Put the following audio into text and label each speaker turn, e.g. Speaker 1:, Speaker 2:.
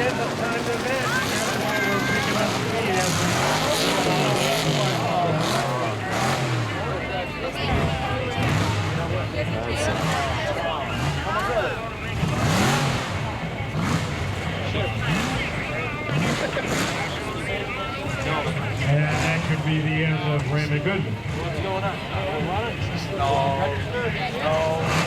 Speaker 1: end of tonight's event. Therefore, we're picking up speed as and that could be the end of Raymond Goodman.
Speaker 2: What's going on? No.